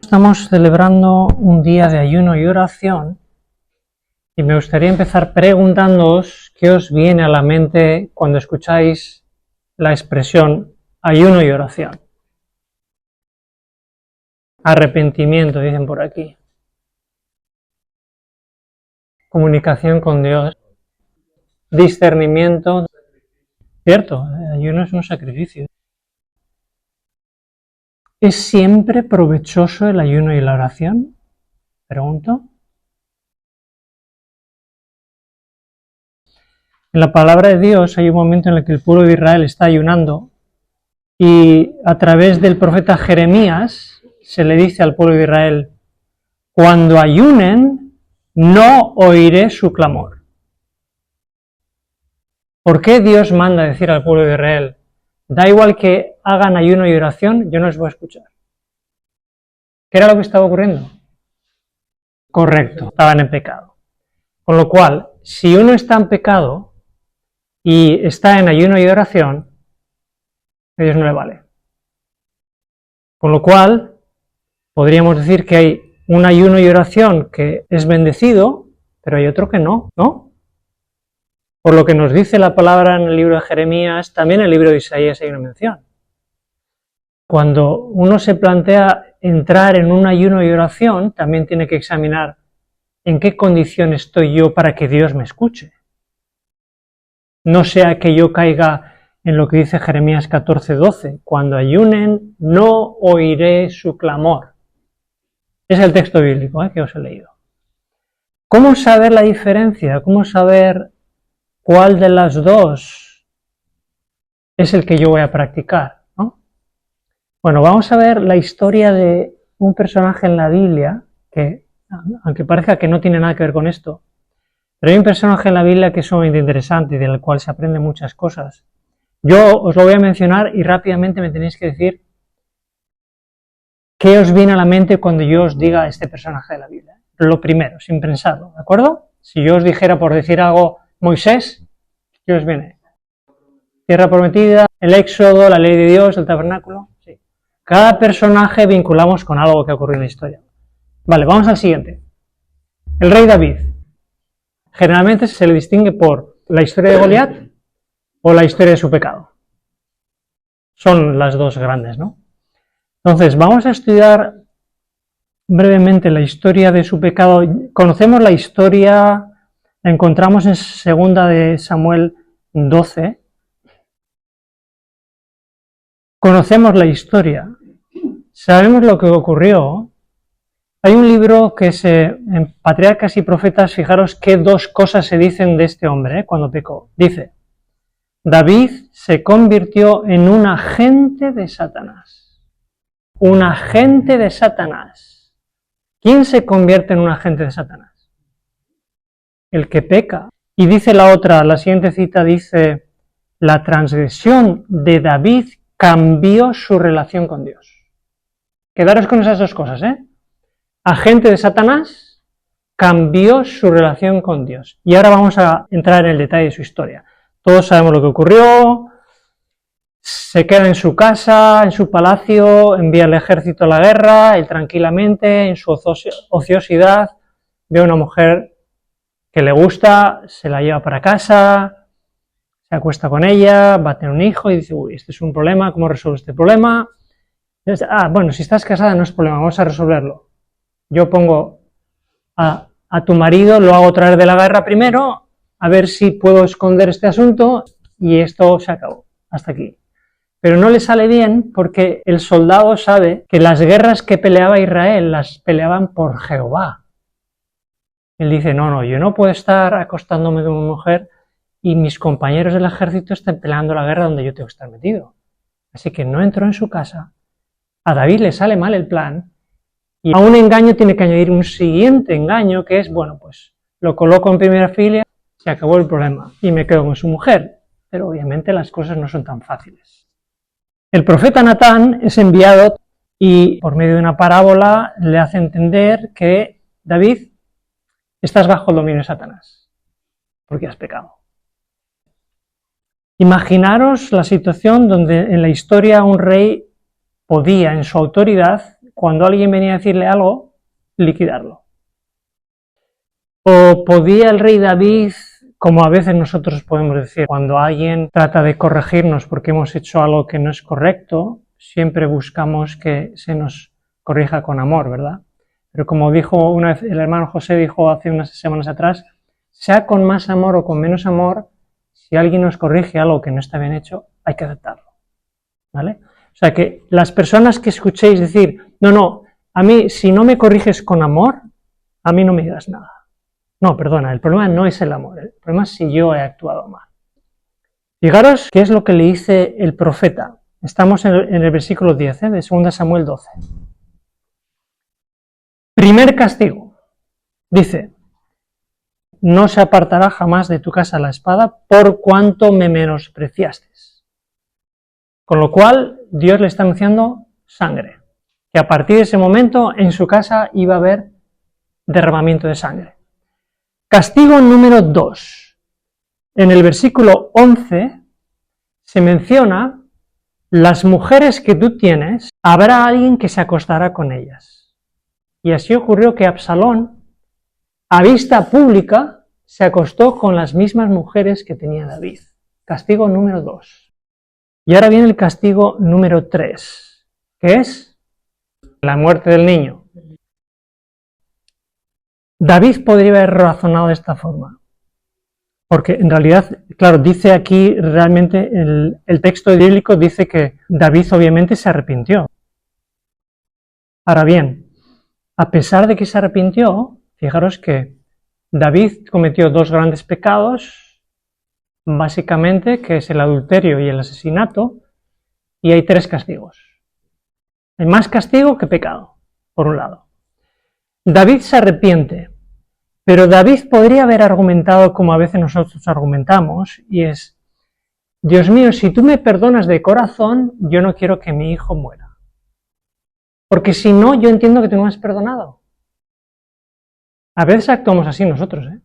Estamos celebrando un día de ayuno y oración y me gustaría empezar preguntándoos qué os viene a la mente cuando escucháis la expresión ayuno y oración. Arrepentimiento, dicen por aquí. Comunicación con Dios. Discernimiento. Cierto, el ayuno es un sacrificio. ¿Es siempre provechoso el ayuno y la oración? Pregunto. En la palabra de Dios hay un momento en el que el pueblo de Israel está ayunando y a través del profeta Jeremías se le dice al pueblo de Israel: cuando ayunen, no oiré su clamor. ¿Por qué Dios manda decir al pueblo de Israel: da igual que hagan ayuno y oración, yo no les voy a escuchar? ¿Qué era lo que estaba ocurriendo? Correcto, estaban en pecado. Con lo cual, si uno está en pecado y está en ayuno y oración, a Dios no le vale. Con lo cual, podríamos decir que hay un ayuno y oración que es bendecido, pero hay otro que no, ¿no? Por lo que nos dice la palabra en el libro de Jeremías, también en el libro de Isaías hay una mención. Cuando uno se plantea entrar en un ayuno y oración, también tiene que examinar en qué condición estoy yo para que Dios me escuche. No sea que yo caiga en lo que dice Jeremías 14:12, cuando ayunen no oiré su clamor. Es el texto bíblico que os he leído. ¿Cómo saber la diferencia? ¿Cómo saber cuál de las dos es el que yo voy a practicar, ¿no? Bueno, vamos a ver la historia de un personaje en la Biblia que, aunque parezca que no tiene nada que ver con esto, pero hay un personaje en la Biblia que es sumamente interesante y del cual se aprende muchas cosas. Yo os lo voy a mencionar y rápidamente me tenéis que decir qué os viene a la mente cuando yo os diga este personaje de la Biblia. Lo primero, sin pensarlo, ¿de acuerdo? Si yo os dijera, por decir algo, Moisés, ¿qué os viene? Tierra prometida, el Éxodo, la ley de Dios, el tabernáculo. Sí. Cada personaje vinculamos con algo que ocurrió en la historia. Vale, vamos al siguiente. El rey David. Generalmente se le distingue por la historia de Goliat o la historia de su pecado. Son las dos grandes, ¿no? Entonces, vamos a estudiar brevemente la historia de su pecado. Conocemos la historia, la encontramos en 2 de Samuel 12. Conocemos la historia, sabemos lo que ocurrió. Hay un libro que en Patriarcas y Profetas, fijaros qué dos cosas se dicen de este hombre cuando pecó. Dice: David se convirtió en un agente de Satanás. Un agente de Satanás. ¿Quién se convierte en un agente de Satanás? El que peca. Y dice la otra, la siguiente cita dice: la transgresión de David cambió su relación con Dios. Quedaros con esas dos cosas, Agente de Satanás cambió su relación con Dios. Y ahora vamos a entrar en el detalle de su historia. Todos sabemos lo que ocurrió. Se queda en su casa, en su palacio, envía al ejército a la guerra, él tranquilamente, en su ociosidad, ve a una mujer que le gusta, se la lleva para casa, se acuesta con ella, va a tener un hijo y dice: uy, este es un problema, ¿cómo resuelvo este problema? Entonces, bueno, si estás casada no es problema, vamos a resolverlo. Yo pongo a tu marido, lo hago traer de la guerra primero, a ver si puedo esconder este asunto y esto se acabó, hasta aquí. Pero no le sale bien porque el soldado sabe que las guerras que peleaba Israel las peleaban por Jehová. Él dice: no, yo no puedo estar acostándome con una mujer y mis compañeros del ejército están peleando la guerra donde yo tengo que estar metido. Así que no entró en su casa. A David le sale mal el plan y a un engaño tiene que añadir un siguiente engaño que es: bueno, pues lo coloco en primera fila, se acabó el problema y me quedo con su mujer. Pero obviamente las cosas no son tan fáciles. El profeta Natán es enviado y por medio de una parábola le hace entender que: David, estás bajo el dominio de Satanás porque has pecado. Imaginaros la situación donde en la historia un rey podía, en su autoridad, cuando alguien venía a decirle algo, liquidarlo. O podía el rey David, como a veces nosotros podemos decir, cuando alguien trata de corregirnos porque hemos hecho algo que no es correcto, siempre buscamos que se nos corrija con amor, ¿verdad? Pero como dijo una vez el hermano José, dijo hace unas semanas atrás, sea con más amor o con menos amor, si alguien nos corrige algo que no está bien hecho, hay que aceptarlo, ¿vale? O sea que las personas que escuchéis decir, no, a mí si no me corriges con amor, a mí no me digas nada. No, perdona, el problema no es el amor, el problema es si yo he actuado mal. Fijaros qué es lo que le dice el profeta. Estamos en el versículo 10 de 2 Samuel 12. Primer castigo. Dice, no se apartará jamás de tu casa la espada por cuanto me menospreciaste. Con lo cual, Dios le está anunciando sangre. Que a partir de ese momento, en su casa iba a haber derramamiento de sangre. Castigo número 2. En el versículo 11 se menciona, las mujeres que tú tienes, habrá alguien que se acostará con ellas. Y así ocurrió que Absalón, a vista pública, se acostó con las mismas mujeres que tenía David. Castigo número 2. Y ahora viene el castigo número 3, que es la muerte del niño. David podría haber razonado de esta forma, porque en realidad, claro, dice aquí realmente el texto bíblico dice que David obviamente se arrepintió. Ahora bien, a pesar de que se arrepintió, fijaros que David cometió 2 grandes pecados, básicamente, que es el adulterio y el asesinato, y hay 3 castigos. Hay más castigo que pecado, por un lado. David se arrepiente, pero David podría haber argumentado como a veces nosotros argumentamos, y es, Dios mío, si tú me perdonas de corazón, yo no quiero que mi hijo muera. Porque si no, yo entiendo que tú no me has perdonado. A veces actuamos así nosotros, ¿eh?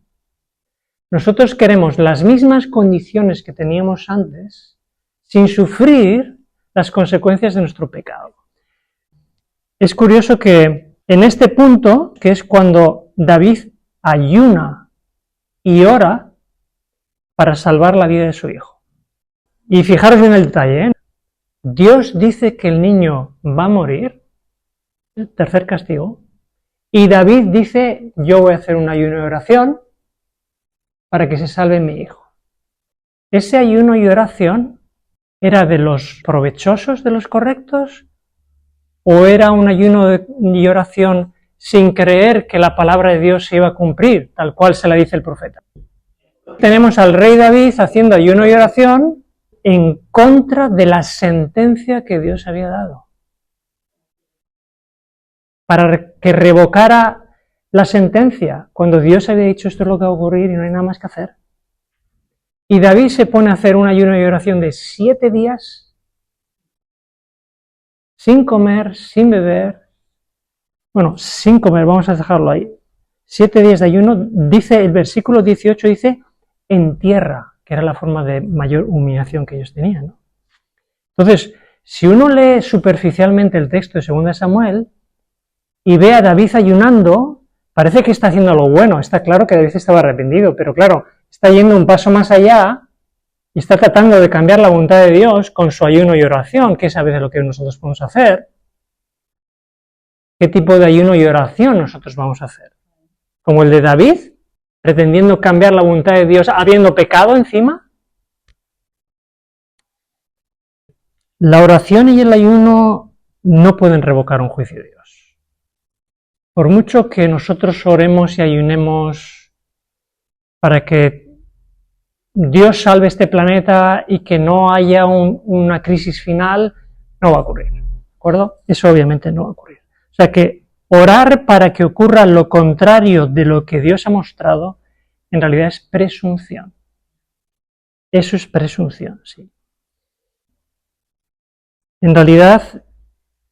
Nosotros queremos las mismas condiciones que teníamos antes, sin sufrir las consecuencias de nuestro pecado. Es curioso que en este punto, que es cuando David ayuna y ora para salvar la vida de su hijo. Y fijaros bien el detalle, ¿eh? Dios dice que el niño va a morir, el tercer castigo, y David dice, yo voy a hacer un ayuno y oración para que se salve mi hijo. Ese ayuno y oración era de los provechosos, de los correctos, o era un ayuno y oración sin creer que la palabra de Dios se iba a cumplir, tal cual se la dice el profeta. Tenemos al rey David haciendo ayuno y oración en contra de la sentencia que Dios había dado, para que revocara la sentencia, cuando Dios había dicho esto es lo que va a ocurrir y no hay nada más que hacer. Y David se pone a hacer un ayuno y oración de 7 días, sin comer, sin beber, bueno, sin comer, vamos a dejarlo ahí, 7 días de ayuno, dice el versículo 18, dice, en tierra, que era la forma de mayor humillación que ellos tenían, ¿no? Entonces, si uno lee superficialmente el texto de 2 Samuel y ve a David ayunando, parece que está haciendo algo bueno, está claro que David estaba arrepentido, pero claro, está yendo un paso más allá y está tratando de cambiar la voluntad de Dios con su ayuno y oración, que es a veces lo que nosotros podemos hacer. ¿Qué tipo de ayuno y oración nosotros vamos a hacer? ¿Como el de David? ¿Pretendiendo cambiar la voluntad de Dios habiendo pecado encima? La oración y el ayuno no pueden revocar un juicio de Dios. Por mucho que nosotros oremos y ayunemos para que Dios salve este planeta y que no haya una crisis final, no va a ocurrir, ¿de acuerdo? Eso obviamente no va a ocurrir. O sea que orar para que ocurra lo contrario de lo que Dios ha mostrado, en realidad es presunción. Eso es presunción, sí. En realidad,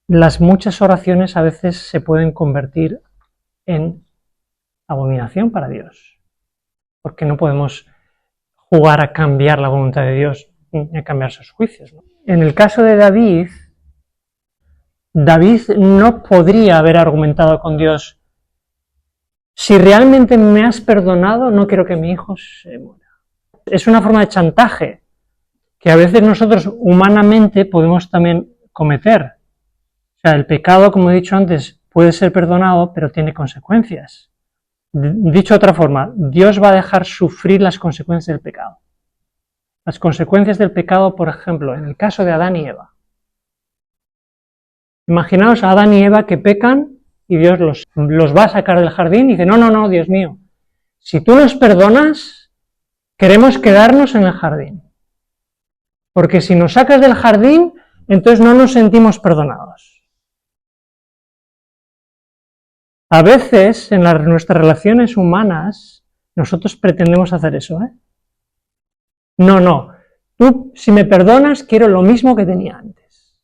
las muchas oraciones a veces se pueden convertir en abominación para Dios, porque no podemos jugar a cambiar la voluntad de Dios ni a cambiar sus juicios, ¿no? En el caso de David, David no podría haber argumentado con Dios: si realmente me has perdonado, no quiero que mi hijo se muera. Es una forma de chantaje que a veces nosotros humanamente podemos también cometer. O sea, el pecado, como he dicho antes, puede ser perdonado, pero tiene consecuencias. Dicho de otra forma, Dios va a dejar sufrir las consecuencias del pecado. Las consecuencias del pecado, por ejemplo, en el caso de Adán y Eva. Imaginaos a Adán y Eva que pecan y Dios los va a sacar del jardín y dice: no, Dios mío, si tú nos perdonas, queremos quedarnos en el jardín. Porque si nos sacas del jardín, entonces no nos sentimos perdonados. A veces, en nuestras relaciones humanas, nosotros pretendemos hacer eso, ¿eh? No, tú, si me perdonas, quiero lo mismo que tenía antes.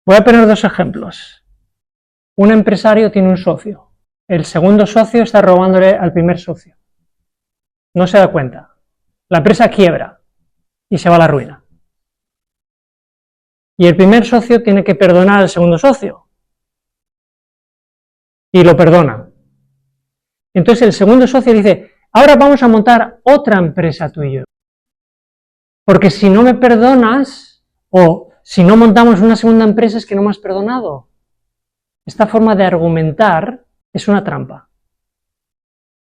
Voy a poner dos ejemplos. Un empresario tiene un socio. El segundo socio está robándole al primer socio. No se da cuenta. La empresa quiebra y se va a la ruina. Y el primer socio tiene que perdonar al segundo socio. Y lo perdona. Entonces el segundo socio dice: ahora vamos a montar otra empresa tú y yo. Porque si no me perdonas, o si no montamos una segunda empresa, es que no me has perdonado. Esta forma de argumentar es una trampa.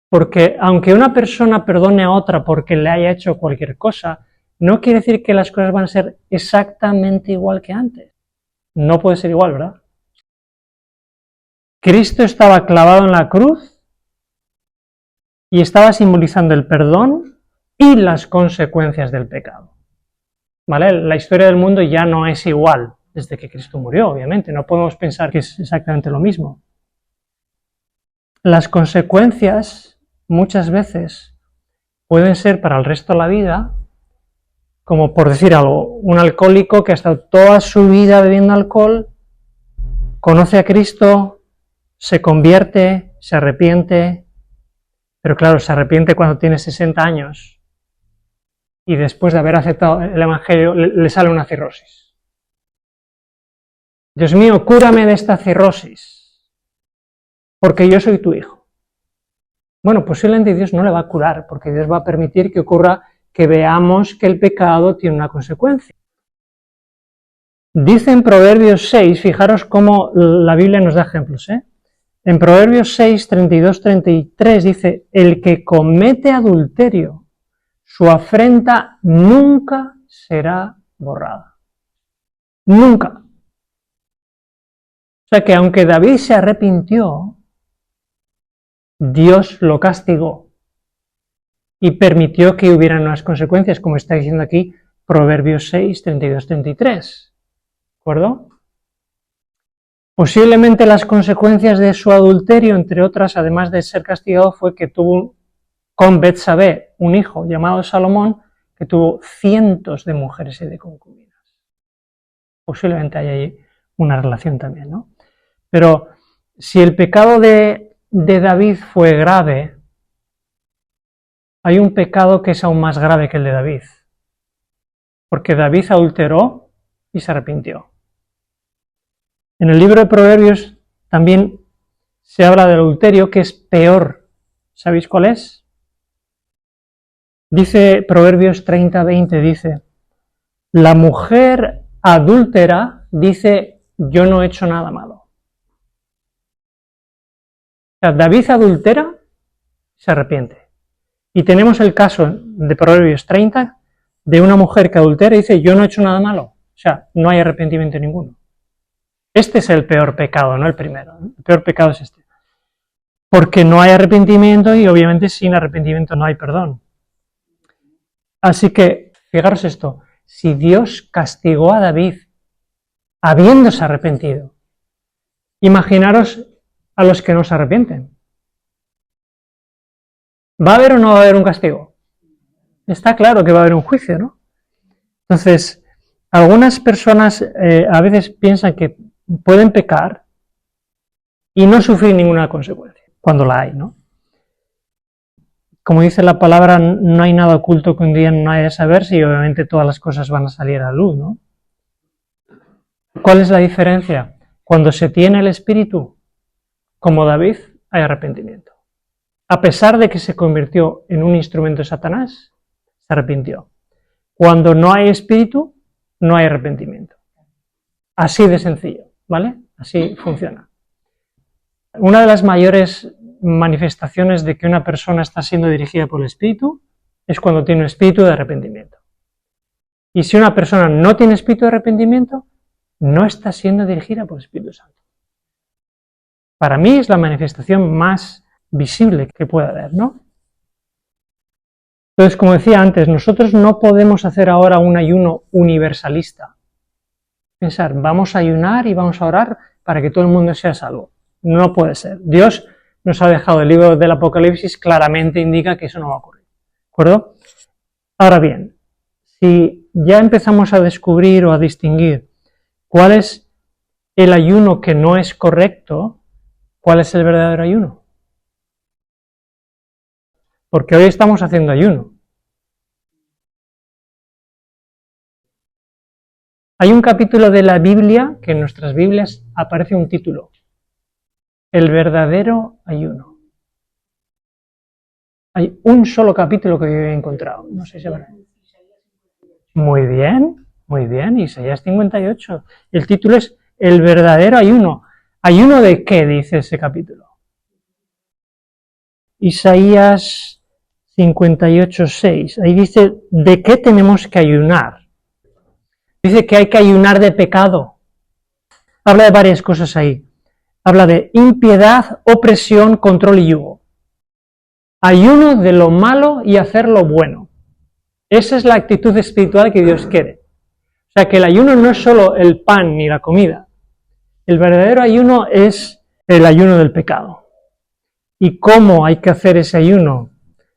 Porque aunque una persona perdone a otra porque le haya hecho cualquier cosa, no quiere decir que las cosas van a ser exactamente igual que antes. No puede ser igual, ¿verdad? Cristo estaba clavado en la cruz y estaba simbolizando el perdón y las consecuencias del pecado. ¿Vale? La historia del mundo ya no es igual desde que Cristo murió, obviamente. No podemos pensar que es exactamente lo mismo. Las consecuencias muchas veces pueden ser para el resto de la vida, como por decir algo, un alcohólico que ha estado toda su vida bebiendo alcohol, conoce a Cristo, se convierte, se arrepiente, pero claro, se arrepiente cuando tiene 60 años y después de haber aceptado el Evangelio le sale una cirrosis. Dios mío, cúrame de esta cirrosis, porque yo soy tu hijo. Bueno, posiblemente Dios no le va a curar, porque Dios va a permitir que ocurra que veamos que el pecado tiene una consecuencia. Dice en Proverbios 6, fijaros cómo la Biblia nos da ejemplos, ¿eh? En Proverbios 6, 32-33 dice: el que comete adulterio, su afrenta nunca será borrada. Nunca. O sea que aunque David se arrepintió, Dios lo castigó y permitió que hubieran unas consecuencias, como está diciendo aquí Proverbios 6, 32-33. ¿De acuerdo? Posiblemente las consecuencias de su adulterio, entre otras, además de ser castigado, fue que tuvo con Betsabé un hijo llamado Salomón, que tuvo cientos de mujeres y de concubinas. Posiblemente hay ahí una relación también, ¿no? Pero si el pecado de David fue grave, hay un pecado que es aún más grave que el de David. Porque David adulteró y se arrepintió. En el libro de Proverbios también se habla del adulterio, que es peor. ¿Sabéis cuál es? Dice Proverbios 30-20, dice: la mujer adúltera dice: yo no he hecho nada malo. O sea, David adultera, se arrepiente. Y tenemos el caso de Proverbios 30 de una mujer que adultera y dice: yo no he hecho nada malo. O sea, no hay arrepentimiento ninguno. Este es el peor pecado, no el primero. El peor pecado es este. Porque no hay arrepentimiento y obviamente sin arrepentimiento no hay perdón. Así que, fijaros esto, si Dios castigó a David habiéndose arrepentido, imaginaros a los que no se arrepienten. ¿Va a haber o no va a haber un castigo? Está claro que va a haber un juicio, ¿no? Entonces, algunas personas a veces piensan que pueden pecar y no sufrir ninguna consecuencia, cuando la hay, ¿no? Como dice la palabra, no hay nada oculto que un día no haya de saberse y obviamente todas las cosas van a salir a la luz, ¿no? ¿Cuál es la diferencia? Cuando se tiene el Espíritu, como David, hay arrepentimiento. A pesar de que se convirtió en un instrumento de Satanás, se arrepintió. Cuando no hay Espíritu, no hay arrepentimiento. Así de sencillo, ¿vale? Así funciona. Una de las mayores manifestaciones de que una persona está siendo dirigida por el Espíritu es cuando tiene un espíritu de arrepentimiento. Y si una persona no tiene espíritu de arrepentimiento, no está siendo dirigida por el Espíritu Santo. Para mí es la manifestación más visible que puede haber, ¿no? Entonces, como decía antes, nosotros no podemos hacer ahora un ayuno universalista. Pensar, vamos a ayunar y vamos a orar para que todo el mundo sea salvo. No puede ser. Dios nos ha dejado el libro del Apocalipsis, claramente indica que eso no va a ocurrir. ¿De acuerdo? Ahora bien, si ya empezamos a descubrir o a distinguir cuál es el ayuno que no es correcto, ¿cuál es el verdadero ayuno? Porque hoy estamos haciendo ayuno. Hay un capítulo de la Biblia que en nuestras Biblias aparece un título. El verdadero ayuno. Hay un solo capítulo que yo he encontrado. No sé si habrá. Muy bien, Isaías 58. El título es El verdadero ayuno. ¿Ayuno de qué? Dice ese capítulo. Isaías 58:6. Ahí dice, ¿de qué tenemos que ayunar? Dice que hay que ayunar de pecado. Habla de varias cosas ahí. Habla de impiedad, opresión, control y yugo. Ayuno de lo malo y hacer lo bueno. Esa es la actitud espiritual que Dios quiere. O sea que el ayuno no es solo el pan ni la comida. El verdadero ayuno es el ayuno del pecado. ¿Y cómo hay que hacer ese ayuno?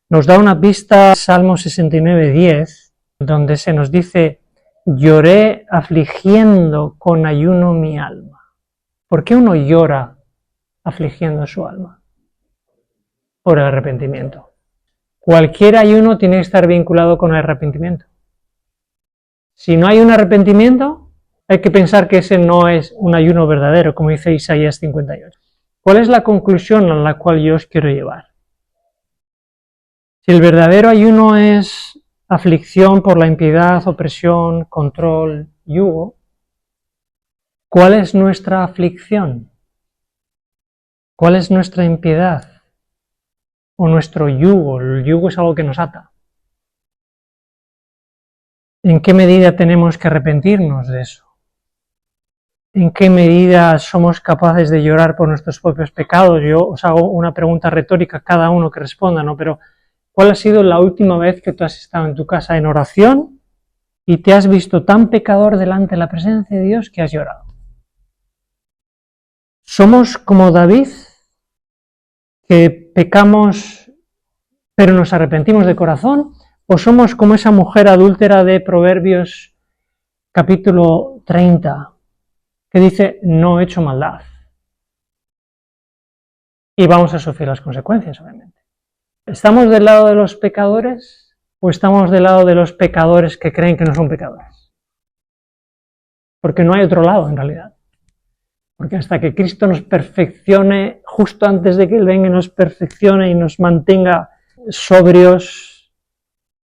Nos da una pista Salmo 69:10, donde se nos dice, lloré afligiendo con ayuno mi alma. ¿Por qué uno llora afligiendo su alma? Por el arrepentimiento. Cualquier ayuno tiene que estar vinculado con el arrepentimiento. Si no hay un arrepentimiento, hay que pensar que ese no es un ayuno verdadero, como dice Isaías 58. ¿Cuál es la conclusión a la cual yo os quiero llevar? Si el verdadero ayuno es aflicción por la impiedad, opresión, control, yugo, ¿cuál es nuestra aflicción? ¿Cuál es nuestra impiedad? O nuestro yugo. El yugo es algo que nos ata. ¿En qué medida tenemos que arrepentirnos de eso? ¿En qué medida somos capaces de llorar por nuestros propios pecados? Yo os hago una pregunta retórica, cada uno que responda, ¿no? Pero, ¿cuál ha sido la última vez que tú has estado en tu casa en oración y te has visto tan pecador delante de la presencia de Dios que has llorado? ¿Somos como David, que pecamos pero nos arrepentimos de corazón? ¿O somos como esa mujer adúltera de Proverbios capítulo 30, que dice, no he hecho maldad? Y vamos a sufrir las consecuencias, obviamente. ¿Estamos del lado de los pecadores o estamos del lado de los pecadores que creen que no son pecadores? Porque no hay otro lado, en realidad. Porque hasta que Cristo nos perfeccione, justo antes de que Él venga y nos perfeccione y nos mantenga sobrios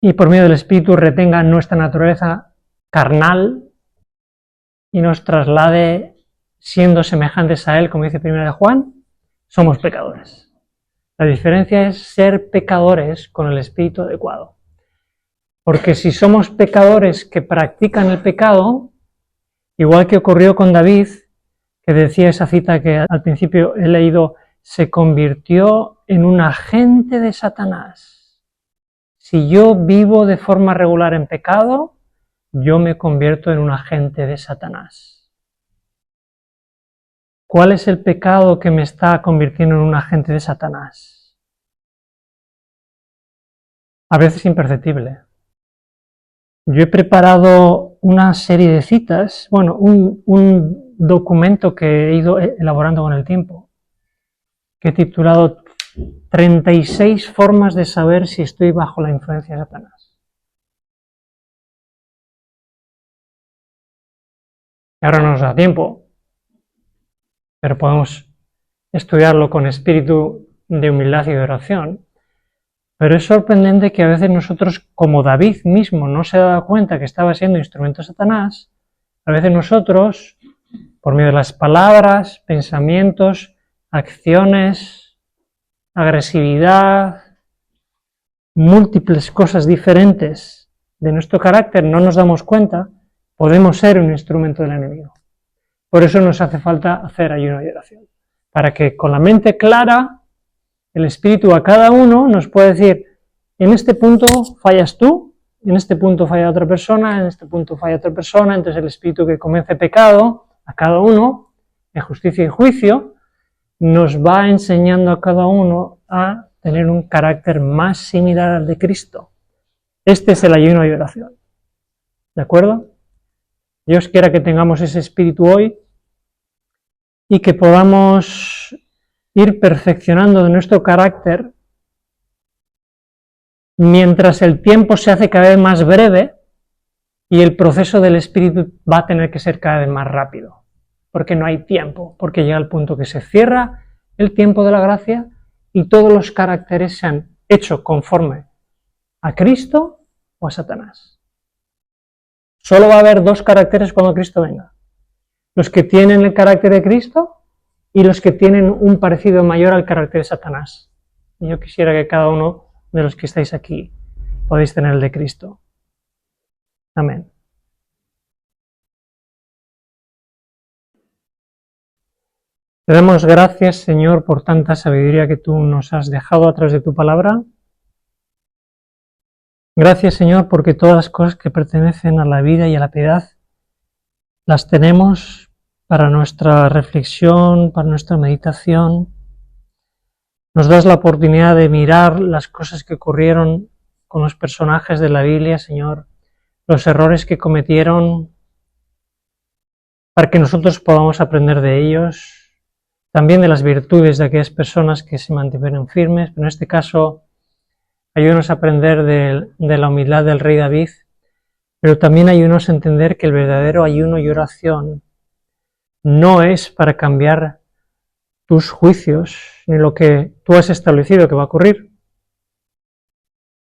y por medio del Espíritu retenga nuestra naturaleza carnal y nos traslade siendo semejantes a Él, como dice 1 de Juan, somos pecadores. La diferencia es ser pecadores con el espíritu adecuado. Porque si somos pecadores que practican el pecado, igual que ocurrió con David, que decía esa cita que al principio he leído, se convirtió en un agente de Satanás. Si yo vivo de forma regular en pecado, yo me convierto en un agente de Satanás. ¿Cuál es el pecado que me está convirtiendo en un agente de Satanás? A veces imperceptible. Yo he preparado una serie de citas, bueno, un documento que he ido elaborando con el tiempo, que he titulado 36 formas de saber si estoy bajo la influencia de Satanás. Y ahora no nos da tiempo, pero podemos estudiarlo con espíritu de humildad y de oración. Pero es sorprendente que a veces nosotros, como David mismo no se daba cuenta que estaba siendo instrumento de Satanás, a veces nosotros, por medio de las palabras, pensamientos, acciones, agresividad, múltiples cosas diferentes de nuestro carácter, no nos damos cuenta, podemos ser un instrumento del enemigo. Por eso nos hace falta hacer ayuno y oración, para que con la mente clara, el Espíritu a cada uno nos puede decir, en este punto fallas tú, en este punto falla otra persona, en este punto falla otra persona, entonces el Espíritu que convence pecado a cada uno, de justicia y juicio, nos va enseñando a cada uno a tener un carácter más similar al de Cristo. Este es el ayuno y oración. ¿De acuerdo? Dios quiera que tengamos ese espíritu hoy y que podamos ir perfeccionando nuestro carácter mientras el tiempo se hace cada vez más breve y el proceso del espíritu va a tener que ser cada vez más rápido, porque no hay tiempo, porque llega el punto que se cierra el tiempo de la gracia y todos los caracteres se han hecho conforme a Cristo o a Satanás. Solo va a haber dos caracteres cuando Cristo venga. Los que tienen el carácter de Cristo y los que tienen un parecido mayor al carácter de Satanás. Y yo quisiera que cada uno de los que estáis aquí podéis tener el de Cristo. Amén. Te damos gracias, Señor, por tanta sabiduría que tú nos has dejado a través de tu palabra. Gracias, Señor, porque todas las cosas que pertenecen a la vida y a la piedad las tenemos para nuestra reflexión, para nuestra meditación. Nos das la oportunidad de mirar las cosas que ocurrieron con los personajes de la Biblia, Señor, los errores que cometieron, para que nosotros podamos aprender de ellos, también de las virtudes de aquellas personas que se mantuvieron firmes, pero en este caso ayúdanos a aprender de la humildad del rey David, pero también ayúdanos a entender que el verdadero ayuno y oración no es para cambiar tus juicios, ni lo que tú has establecido que va a ocurrir.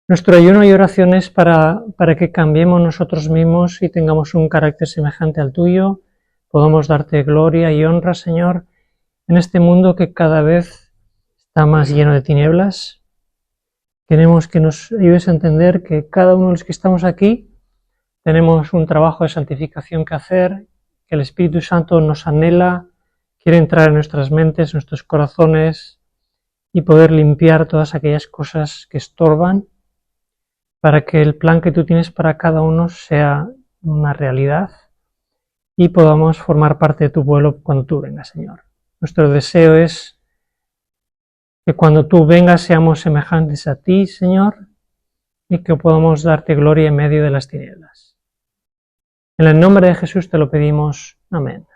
Nuestro ayuno y oración es para que cambiemos nosotros mismos y tengamos un carácter semejante al tuyo, podamos darte gloria y honra, Señor, en este mundo que cada vez está más lleno de tinieblas. Queremos que nos ayudes a entender que cada uno de los que estamos aquí tenemos un trabajo de santificación que hacer, que el Espíritu Santo nos anhela, quiere entrar en nuestras mentes, en nuestros corazones y poder limpiar todas aquellas cosas que estorban para que el plan que tú tienes para cada uno sea una realidad y podamos formar parte de tu pueblo cuando tú vengas, Señor. Nuestro deseo es que cuando tú vengas seamos semejantes a ti, Señor, y que podamos darte gloria en medio de las tinieblas. En el nombre de Jesús te lo pedimos. Amén.